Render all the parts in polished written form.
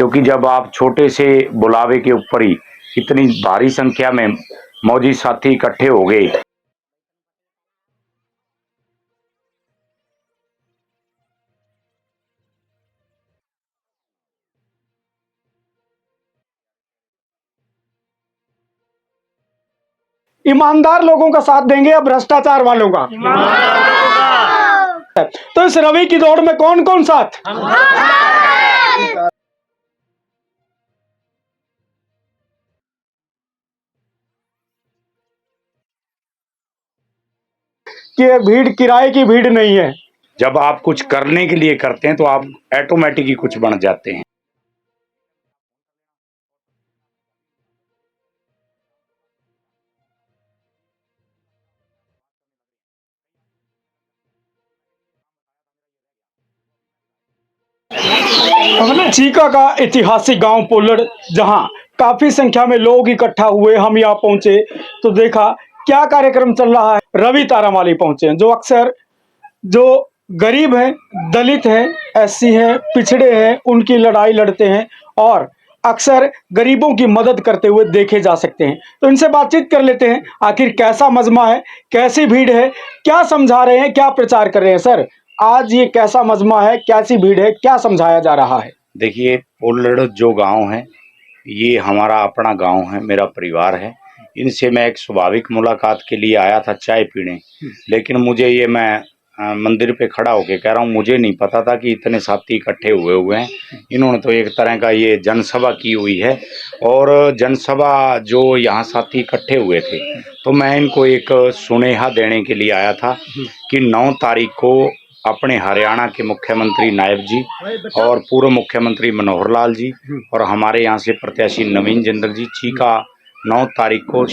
क्योंकि जब आप छोटे से बुलावे के ऊपर ही इतनी भारी संख्या में मौजी साथी इकट्ठे हो गए, ईमानदार लोगों का साथ देंगे या भ्रष्टाचार वालों का? तो इस रवि की दौड़ में कौन कौन साथ? कि ये भीड़ किराए की भीड़ नहीं है। जब आप कुछ करने के लिए करते हैं तो आप ऑटोमेटिक ही कुछ बन जाते हैं। चीका का ऐतिहासिक गांव पोलड़, जहां काफी संख्या में लोग इकट्ठा हुए, हम यहाँ पहुंचे तो देखा क्या कार्यक्रम चल रहा है। रवि तारामाली पहुंचे हैं, जो अक्सर जो गरीब हैं, दलित हैं, एससी हैं, पिछड़े हैं, उनकी लड़ाई लड़ते हैं और अक्सर गरीबों की मदद करते हुए देखे जा सकते हैं। तो इनसे बातचीत कर लेते हैं, आखिर कैसा मजमा है, कैसी भीड़ है, क्या समझा रहे हैं, क्या प्रचार कर रहे हैं। सर, आज ये कैसा मजमा है, कैसी भीड़ है, क्या समझाया जा रहा है? देखिए, पोलड़ जो गांव है ये हमारा अपना गांव है, मेरा परिवार है। इनसे मैं एक स्वाभाविक मुलाकात के लिए आया था चाय पीने, लेकिन मुझे ये मैं मंदिर पे खड़ा होके कह रहा हूँ, मुझे नहीं पता था कि इतने साथी इकट्ठे हुए हैं। इन्होंने तो एक तरह का ये जनसभा की हुई है और जनसभा जो यहाँ साथी इकट्ठे हुए थे, तो मैं इनको एक सुनेहा देने के लिए आया था कि 9 तारीख को अपने हरियाणा के मुख्यमंत्री नायब जी और पूर्व मुख्यमंत्री मनोहर लाल जी और हमारे यहाँ से प्रत्याशी नवीन जिंदल जी चीका 9 तारीख को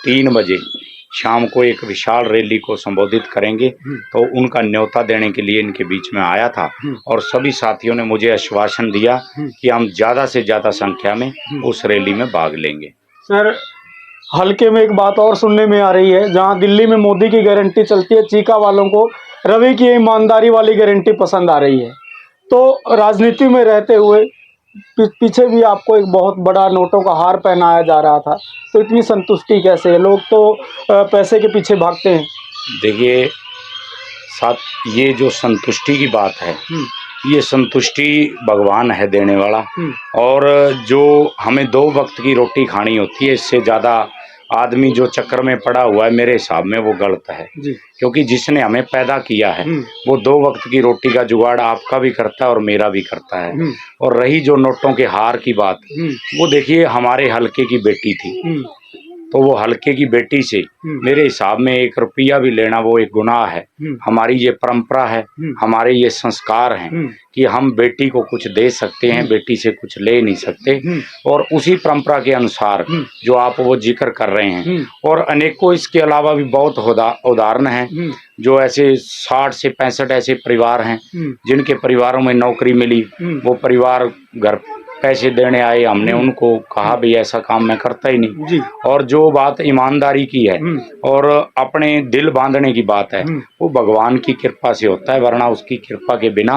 3 बजे शाम को एक विशाल रैली को संबोधित करेंगे। तो उनका न्योता देने के लिए इनके बीच में आया था और सभी साथियों ने मुझे आश्वासन दिया कि हम ज़्यादा से ज़्यादा संख्या में उस रैली में भाग लेंगे। सर, हल्के में एक बात और सुनने में आ रही है, जहां दिल्ली में मोदी की गारंटी चलती है, चीका वालों को रवि की ईमानदारी वाली गारंटी पसंद आ रही है। तो राजनीति में रहते हुए पीछे भी आपको एक बहुत बड़ा नोटों का हार पहनाया जा रहा था, तो इतनी संतुष्टि कैसे है? लोग तो पैसे के पीछे भागते हैं। देखिए साथ, ये जो संतुष्टि की बात है, ये संतुष्टि भगवान है देने वाला, और जो हमें 2 वक्त की रोटी खानी होती है, इससे ज़्यादा आदमी जो चक्कर में पड़ा हुआ है, मेरे हिसाब में वो गलत है जी। क्योंकि जिसने हमें पैदा किया है वो 2 वक्त की रोटी का जुगाड़ आपका भी करता है और मेरा भी करता है। और रही जो नोटों के हार की बात, वो देखिए हमारे हलके की बेटी थी, तो वो हलके की बेटी से मेरे हिसाब में 1 रुपया भी लेना वो एक गुनाह है। हमारी ये परंपरा है, हमारे ये संस्कार हैं कि हम बेटी को कुछ दे सकते हैं, बेटी से कुछ ले नहीं सकते। और उसी परंपरा के अनुसार जो आप वो जिक्र कर रहे हैं, और अनेकों इसके अलावा भी बहुत उदाहरण हैं, जो ऐसे 60 से 65 ऐसे परिवार हैं जिनके परिवारों में नौकरी मिली, वो परिवार घर पैसे देने आए, हमने उनको कहा भी ऐसा काम मैं करता ही नहीं जी। और जो बात ईमानदारी की है और अपने दिल बांधने की बात है, वो भगवान की कृपा से होता है, वरना उसकी कृपा के बिना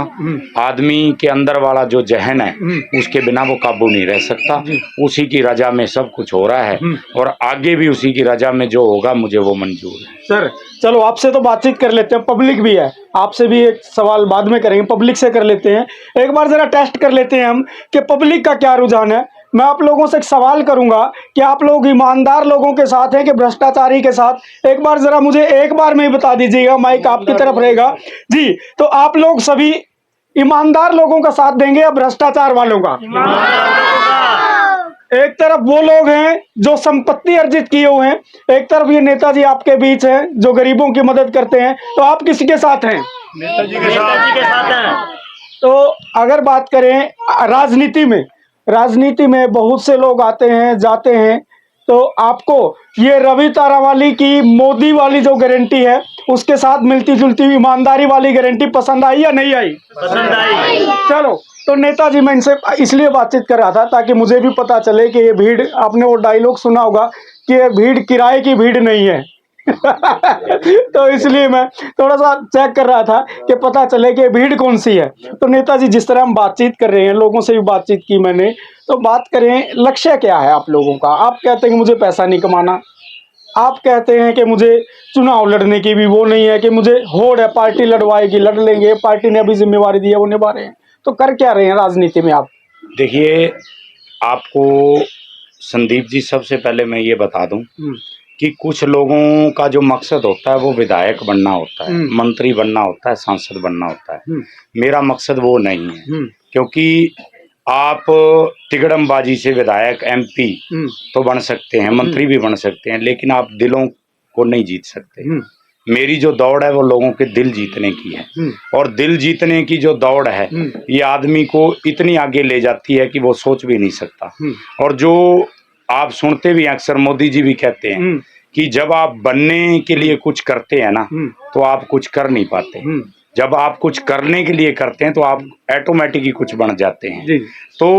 आदमी के अंदर वाला जो जहन है उसके बिना वो काबू नहीं रह सकता। उसी की रजा में सब कुछ हो रहा है और आगे भी उसी की रजा में जो होगा मुझे वो मंजूर है। सर, चलो आपसे तो बातचीत कर लेते हैं, पब्लिक भी है, आपसे भी एक सवाल बाद में करेंगे, पब्लिक से कर लेते हैं। एक बार जरा टेस्ट कर लेते हैं हम कि पब्लिक का क्या रुझान है। मैं आप लोगों से एक सवाल करूंगा कि आप लोग ईमानदार लोगों के साथ हैं कि भ्रष्टाचारी के साथ? एक बार जरा मुझे एक बार में ही बता दीजिएगा, माइक आपकी तरफ रहेगा जी। तो आप लोग सभी ईमानदार लोगों का साथ देंगे या भ्रष्टाचार वालों का? एक तरफ वो लोग हैं जो संपत्ति अर्जित किए हुए हैं, एक तरफ ये नेताजी आपके बीच हैं जो गरीबों की मदद करते हैं, तो आप किसके साथ हैं? नेताजी के साथ हैं। तो अगर बात करें राजनीति में बहुत से लोग आते हैं जाते हैं, तो आपको ये रवि तारावाली की मोदी वाली जो गारंटी है उसके साथ मिलती जुलती हुई ईमानदारी वाली गारंटी पसंद आई या नहीं आई? पसंद आई। चलो, तो नेताजी मैं इनसे इसलिए बातचीत कर रहा था ताकि मुझे भी पता चले कि ये भीड़, आपने वो डायलॉग सुना होगा कि ये भीड़ किराए की भीड़ नहीं है। तो इसलिए मैं थोड़ा सा चेक कर रहा था कि पता चले कि भीड़ कौन सी है। तो नेताजी, जिस तरह हम बातचीत कर रहे हैं, लोगों से भी बातचीत की मैंने, तो बात करें लक्ष्य क्या है आप लोगों का? आप कहते हैं कि मुझे पैसा नहीं कमाना, आप कहते हैं कि मुझे चुनाव लड़ने की भी वो नहीं है, कि मुझे होड़ है पार्टी लड़वाएगी, लड़ लेंगे, पार्टी ने अभी जिम्मेवारी दी है वो निभा रहे हैं। तो कर क्या रहे हैं राजनीति में आप? देखिए, आपको संदीप जी सबसे पहले मैं ये बता दूं कि कुछ लोगों का जो मकसद होता है वो विधायक बनना होता है, मंत्री बनना होता है, सांसद बनना होता है। मेरा मकसद वो नहीं है, क्योंकि आप तिगड़मबाजी से विधायक एमपी तो बन सकते हैं, मंत्री भी बन सकते हैं, लेकिन आप दिलों को नहीं जीत सकते। मेरी जो दौड़ है वो लोगों के दिल जीतने की है, और दिल जीतने की जो दौड़ है ये आदमी को इतनी आगे ले जाती है कि वो सोच भी नहीं सकता। और जो आप सुनते भी अक्सर, मोदी जी भी कहते हैं कि जब आप बनने के लिए कुछ करते हैं ना तो आप कुछ कर नहीं पाते, जब आप कुछ करने के लिए करते हैं तो आप ऑटोमेटिक ही कुछ बन जाते हैं। तो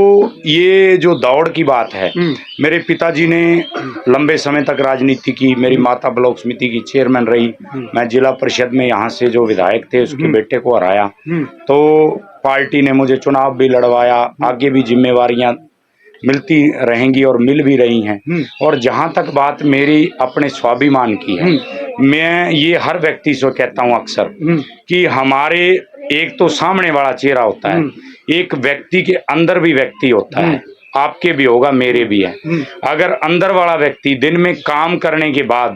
ये जो दौड़ की बात है, मेरे पिताजी ने लंबे समय तक राजनीति की, मेरी माता ब्लॉक समिति की चेयरमैन रही, मैं जिला परिषद में यहाँ से जो विधायक थे उसके बेटे को हराया, तो पार्टी ने मुझे चुनाव भी लड़वाया, आगे भी जिम्मेवारियां मिलती रहेंगी और मिल भी रही हैं। और जहां तक बात मेरी अपने स्वाभिमान की है, मैं ये हर व्यक्ति से कहता हूं अक्सर कि हमारे एक तो सामने वाला चेहरा होता है, एक व्यक्ति के अंदर भी व्यक्ति होता है, आपके भी होगा, मेरे भी है। अगर अंदर वाला व्यक्ति दिन में काम करने के बाद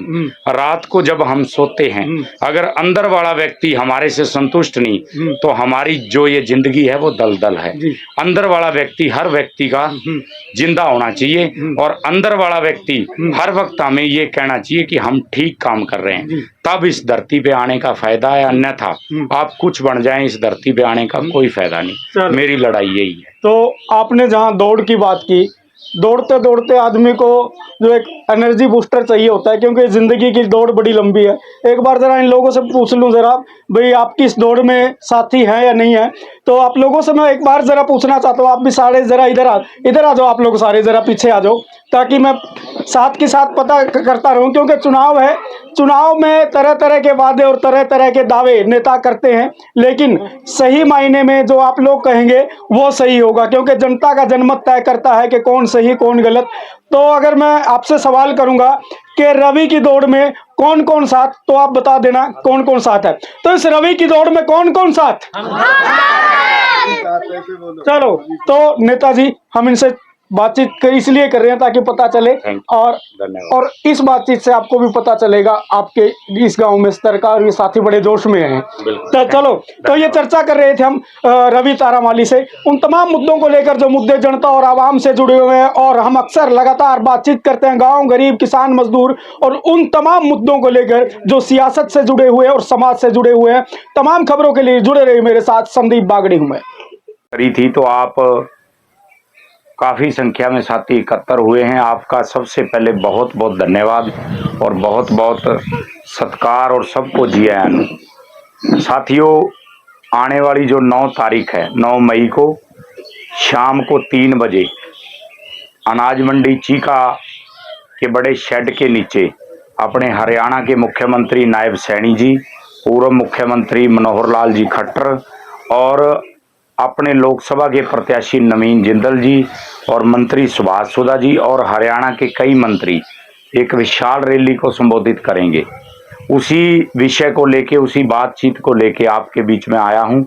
रात को जब हम सोते हैं, अगर अंदर वाला व्यक्ति हमारे से संतुष्ट नहीं तो हमारी जो ये जिंदगी है वो दलदल है। अंदर वाला व्यक्ति हर व्यक्ति का जिंदा होना चाहिए, और अंदर वाला व्यक्ति हर वक्त हमें ये कहना चाहिए कि हम ठीक काम कर रहे हैं, तब इस धरती पे आने का फायदा है। अन्यथा आप कुछ बन जाएं, इस धरती पे आने का कोई फायदा नहीं। मेरी लड़ाई यही है। तो आपने जहाँ दौड़ की बात की, दौड़ते दौड़ते आदमी को जो एक एनर्जी बूस्टर चाहिए होता है, क्योंकि ज़िंदगी की दौड़ बड़ी लंबी है। एक बार ज़रा इन लोगों से पूछ लूँ ज़रा, भाई आपकी इस दौड़ में साथी हैं या नहीं है? तो आप लोगों से मैं एक बार ज़रा पूछना चाहता हूँ, आप भी सारे ज़रा इधर आ जाओ, आप लोग सारे ज़रा पीछे आ जाओ, ताकि मैं साथ के साथ पता करता रहूं, क्योंकि चुनाव है, चुनाव में तरह तरह के वादे और तरह तरह के दावे नेता करते हैं, लेकिन सही मायने में जो आप लोग कहेंगे वो सही होगा, क्योंकि जनता का जनमत तय करता है कि कौन सही कौन गलत। तो अगर मैं आपसे सवाल करूंगा कि रवि की दौड़ में कौन कौन साथ, तो आप बता देना कौन कौन साथ है। तो इस रवि की दौड़ में कौन कौन साथ? चलो, तो नेताजी हम इनसे बातचीत इसलिए कर रहे हैं ताकि पता चले, और इस बातचीत से आपको भी पता चलेगा आपके इस गांव में सरकार, ये साथी बड़े जोश में हैं। तो चलो, तो ये चर्चा कर रहे थे हम रवि तारामाली से उन तमाम मुद्दों को लेकर जो मुद्दे जनता और आवाम से जुड़े हुए हैं, और हम अक्सर लगातार बातचीत करते हैं गाँव, गरीब, किसान, मजदूर, और उन तमाम मुद्दों को लेकर जो सियासत से जुड़े हुए और समाज से जुड़े हुए हैं। तमाम खबरों के लिए जुड़े रहिए मेरे साथ, संदीप बागड़ी हूं मैं। करी थी तो आप काफ़ी संख्या में साथी इकट्ठा हुए हैं, आपका सबसे पहले बहुत बहुत धन्यवाद और बहुत बहुत सत्कार, और सबको जी आयन। साथियों, आने वाली जो 9 तारीख है, 9 मई को शाम को 3 बजे अनाज मंडी चीका के बड़े शेड के नीचे अपने हरियाणा के मुख्यमंत्री नायब सैनी जी, पूर्व मुख्यमंत्री मनोहर लाल जी खट्टर, और अपने लोकसभा के प्रत्याशी नवीन जिंदल जी और मंत्री सुभाष सुधा जी और हरियाणा के कई मंत्री एक विशाल रैली को संबोधित करेंगे। उसी विषय को लेके, उसी बातचीत को लेके आपके बीच में आया हूं।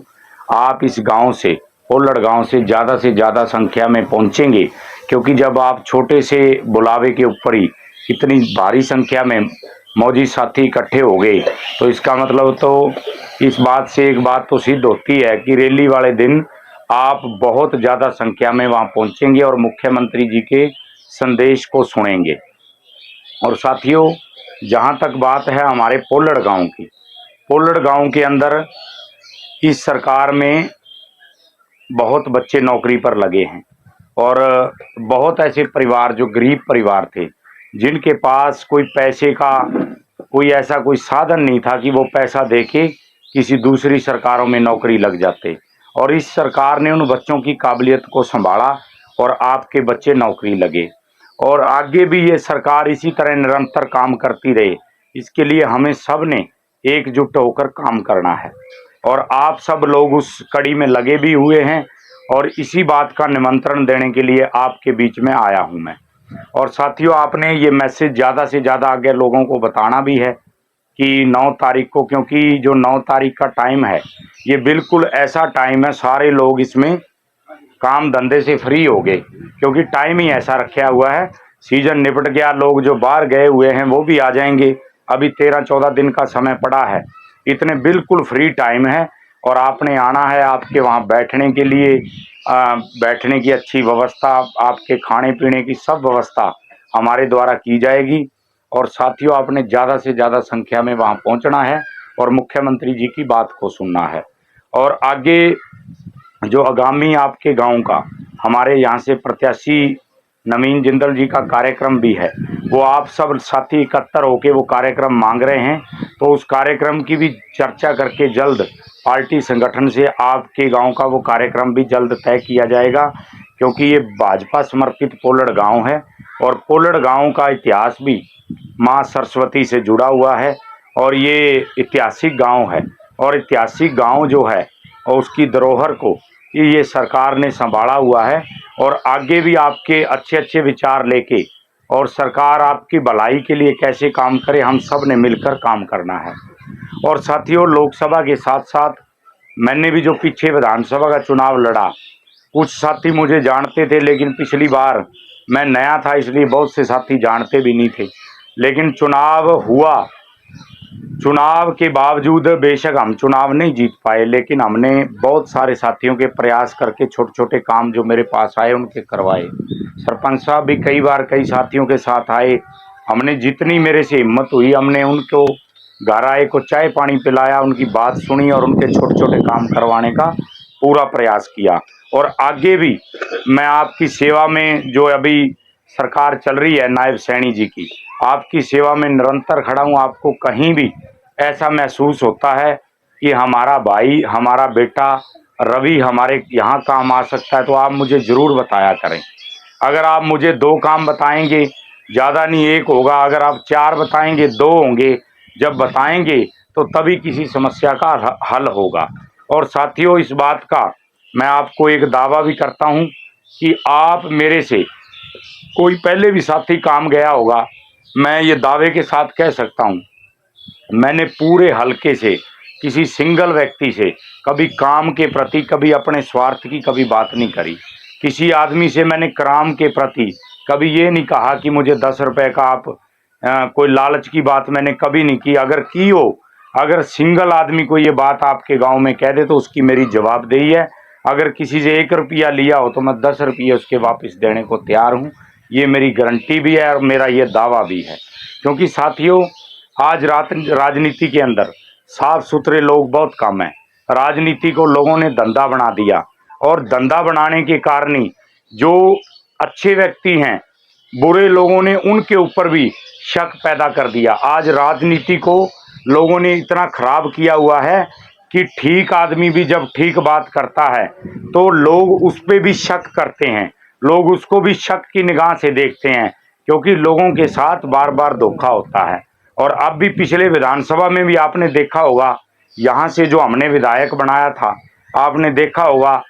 आप इस गांव से, पोलड़ गांव से ज़्यादा संख्या में पहुंचेंगे, क्योंकि जब आप छोटे से बुलावे के ऊपर ही इतनी भारी संख्या में मौजी साथी इकट्ठे हो गए, तो इसका मतलब तो इस बात से एक बात तो सिद्ध होती है कि रैली वाले दिन आप बहुत ज़्यादा संख्या में वहां पहुंचेंगे और मुख्यमंत्री जी के संदेश को सुनेंगे। और साथियों, जहां तक बात है हमारे पोलड़ गांव की, पोलड़ गांव के अंदर इस सरकार में बहुत बच्चे नौकरी पर लगे हैं, और बहुत ऐसे परिवार जो गरीब परिवार थे जिनके पास कोई पैसे का कोई ऐसा कोई साधन नहीं था कि वो पैसा देके किसी दूसरी सरकारों में नौकरी लग जाते, और इस सरकार ने उन बच्चों की काबिलियत को संभाला और आपके बच्चे नौकरी लगे। और आगे भी ये सरकार इसी तरह निरंतर काम करती रहे, इसके लिए हमें सब ने एकजुट होकर काम करना है। और आप सब लोग उस कड़ी में लगे भी हुए हैं, और इसी बात का निमंत्रण देने के लिए आपके बीच में आया हूं मैं। और साथियों, आपने ये मैसेज ज़्यादा से ज़्यादा आगे लोगों को बताना भी है कि 9 तारीख को, क्योंकि जो 9 तारीख का टाइम है ये बिल्कुल ऐसा टाइम है, सारे लोग इसमें काम धंधे से फ्री हो गए, क्योंकि टाइम ही ऐसा रखा हुआ है। सीजन निपट गया, लोग जो बाहर गए हुए हैं वो भी आ जाएंगे, अभी 13-14 दिन का समय पड़ा है, इतने बिल्कुल फ्री टाइम है। और आपने आना है, आपके वहाँ बैठने के लिए बैठने की अच्छी व्यवस्था, आपके खाने पीने की सब व्यवस्था हमारे द्वारा की जाएगी। और साथियों, आपने ज़्यादा से ज़्यादा संख्या में वहाँ पहुँचना है और मुख्यमंत्री जी की बात को सुनना है। और आगे जो आगामी आपके गांव का हमारे यहाँ से प्रत्याशी नवीन जिंदल जी का कार्यक्रम भी है, वो आप सब साथी इकट्ठा होकर वो कार्यक्रम मांग रहे हैं, तो उस कार्यक्रम की भी चर्चा करके जल्द पार्टी संगठन से आपके गांव का वो कार्यक्रम भी जल्द तय किया जाएगा। क्योंकि ये भाजपा समर्पित पोलड़ गांव है, और पोलड़ गांव का इतिहास भी माँ सरस्वती से जुड़ा हुआ है, और ये ऐतिहासिक गांव है। और ऐतिहासिक गांव जो है और उसकी धरोहर को ये सरकार ने संभाला हुआ है, और आगे भी आपके अच्छे अच्छे विचार लेके और सरकार आपकी भलाई के लिए कैसे काम करे, हम सब ने मिलकर काम करना है। और साथियों, लोकसभा के साथ साथ मैंने भी जो पीछे विधानसभा का चुनाव लड़ा, कुछ साथी मुझे जानते थे, लेकिन पिछली बार मैं नया था इसलिए बहुत से साथी जानते भी नहीं थे। लेकिन चुनाव हुआ, चुनाव के बावजूद बेशक हम चुनाव नहीं जीत पाए, लेकिन हमने बहुत सारे साथियों के प्रयास करके छोटे छोटे काम जो मेरे पास आए उनके करवाए। सरपंच साहब भी कई बार कई साथियों के साथ आए, हमने जितनी मेरे से हिम्मत हुई हमने उनको घर आए को चाय पानी पिलाया, उनकी बात सुनी और उनके छोटे छोटे काम करवाने का पूरा प्रयास किया। और आगे भी मैं आपकी सेवा में, जो अभी सरकार चल रही है नायब सैनी जी की, आपकी सेवा में निरंतर खड़ा हूँ। आपको कहीं भी ऐसा महसूस होता है कि हमारा भाई, हमारा बेटा रवि हमारे यहाँ काम आ सकता है, तो आप मुझे ज़रूर बताया करें। अगर आप मुझे 2 काम बताएंगे, ज़्यादा नहीं 1 होगा, अगर आप 4 बताएंगे 2 होंगे, जब बताएंगे तो तभी किसी समस्या का हल होगा। और साथियों, इस बात का मैं आपको एक दावा भी करता हूँ कि आप मेरे से कोई पहले भी साथी काम गया होगा, मैं ये दावे के साथ कह सकता हूँ, मैंने पूरे हलके से किसी सिंगल व्यक्ति से कभी काम के प्रति, कभी अपने स्वार्थ की कभी बात नहीं करी। किसी आदमी से मैंने काम के प्रति कभी ये नहीं कहा कि मुझे 10 रुपए का आप कोई लालच की बात मैंने कभी नहीं की। अगर की हो, अगर सिंगल आदमी को ये बात आपके गांव में कह दे तो उसकी मेरी जवाबदेही है। अगर किसी से 1 रुपया लिया हो तो मैं 10 रुपये उसके वापस देने को तैयार हूँ। ये मेरी गारंटी भी है और मेरा ये दावा भी है। क्योंकि साथियों, आज राजनीति के अंदर साफ सुथरे लोग बहुत कम हैं। राजनीति को लोगों ने धंधा बना दिया, और धंधा बनाने के कारण ही जो अच्छे व्यक्ति हैं, बुरे लोगों ने उनके ऊपर भी शक पैदा कर दिया। आज राजनीति को लोगों ने इतना खराब किया हुआ है कि ठीक आदमी भी जब ठीक बात करता है तो लोग उस पर भी शक करते हैं, लोग उसको भी शक की निगाह से देखते हैं, क्योंकि लोगों के साथ बार बार धोखा होता है। और अब भी पिछले विधानसभा में भी आपने देखा होगा, यहाँ से जो हमने विधायक बनाया था, आपने देखा होगा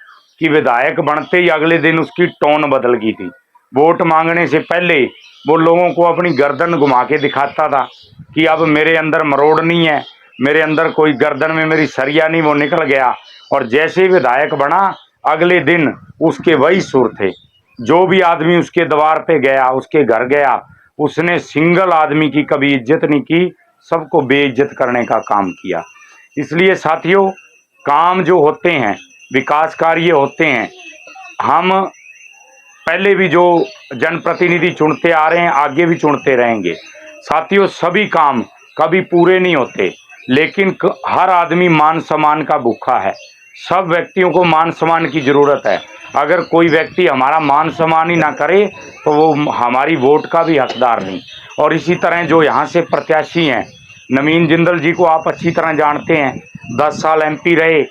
कि विधायक बनते ही अगले दिन उसकी टोन बदल गई थी। वोट मांगने से पहले वो लोगों को अपनी गर्दन घुमा के दिखाता था कि अब मेरे अंदर मरोड़ नहीं है, मेरे अंदर कोई गर्दन में मेरी सरिया नहीं, वो निकल गया। और जैसे विधायक बना अगले दिन उसके वही सुर थे। जो भी आदमी उसके द्वार पे गया, उसके घर गया, उसने सिंगल आदमी की कभी इज्जत नहीं की, सबको बेइज्जत करने का काम किया। इसलिए साथियों, काम जो होते हैं, विकास कार्य होते हैं, हम पहले भी जो जनप्रतिनिधि चुनते आ रहे हैं, आगे भी चुनते रहेंगे। साथियों, सभी काम कभी पूरे नहीं होते, लेकिन हर आदमी मान सम्मान का भूखा है। सब व्यक्तियों को मान सम्मान की ज़रूरत है। अगर कोई व्यक्ति हमारा मान सम्मान ही ना करे तो वो हमारी वोट का भी हकदार नहीं। और इसी तरह जो यहाँ से प्रत्याशी हैं, नवीन जिंदल जी को आप अच्छी तरह जानते हैं, 10 साल MP रहे,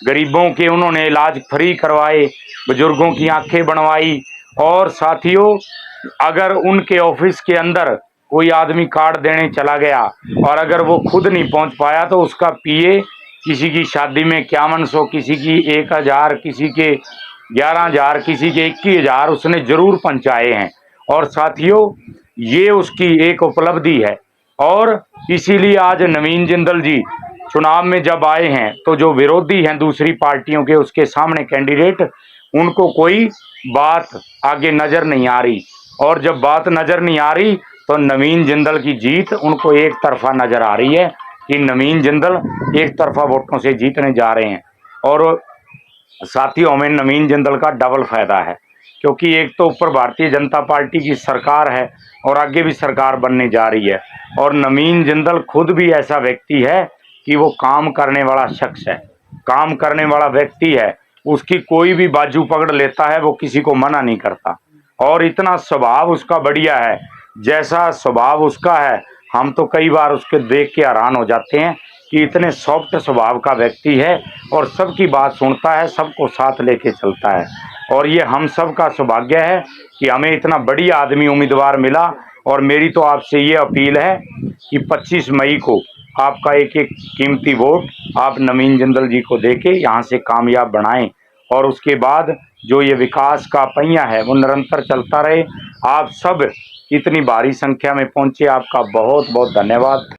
गरीबों के उन्होंने इलाज फ्री करवाए, बुजुर्गों की आंखें बनवाई। और साथियों, अगर उनके ऑफिस के अंदर कोई आदमी कार्ड देने चला गया और अगर वो खुद नहीं पहुंच पाया तो उसका PA किसी की शादी में 5100, किसी की 1000, किसी के 11000, किसी के 21000 उसने जरूर पहुंचाए हैं। और साथियों, ये उसकी एक उपलब्धि है। और इसीलिए आज नवीन जिंदल जी चुनाव में जब आए हैं तो जो विरोधी हैं दूसरी पार्टियों के, उसके सामने कैंडिडेट, उनको कोई बात आगे नजर नहीं आ रही। और जब बात नजर नहीं आ रही तो नवीन जिंदल की जीत उनको एक तरफा नजर आ रही है कि नवीन जिंदल एक तरफा वोटों से जीतने जा रहे हैं। और साथियों, हमें नवीन जिंदल का डबल फायदा है, क्योंकि एक तो ऊपर भारतीय जनता पार्टी की सरकार है और आगे भी सरकार बनने जा रही है। और नवीन जिंदल खुद भी ऐसा व्यक्ति है कि वो काम करने वाला शख्स है, काम करने वाला व्यक्ति है। उसकी कोई भी बाजू पकड़ लेता है, वो किसी को मना नहीं करता। और इतना स्वभाव उसका बढ़िया है, जैसा स्वभाव उसका है, हम तो कई बार उसके देख के हैरान हो जाते हैं कि इतने सॉफ्ट स्वभाव का व्यक्ति है और सबकी बात सुनता है, सबको साथ लेके चलता है। और ये हम सब का सौभाग्य है कि हमें इतना बढ़िया आदमी उम्मीदवार मिला। और मेरी तो आपसे ये अपील है कि 25 मई को आपका एक एक कीमती वोट आप नवीन जिंदल जी को देके यहाँ से कामयाब बनाएं। और उसके बाद जो ये विकास का पहिया है वो निरंतर चलता रहे। आप सब इतनी भारी संख्या में पहुंचे, आपका बहुत बहुत धन्यवाद।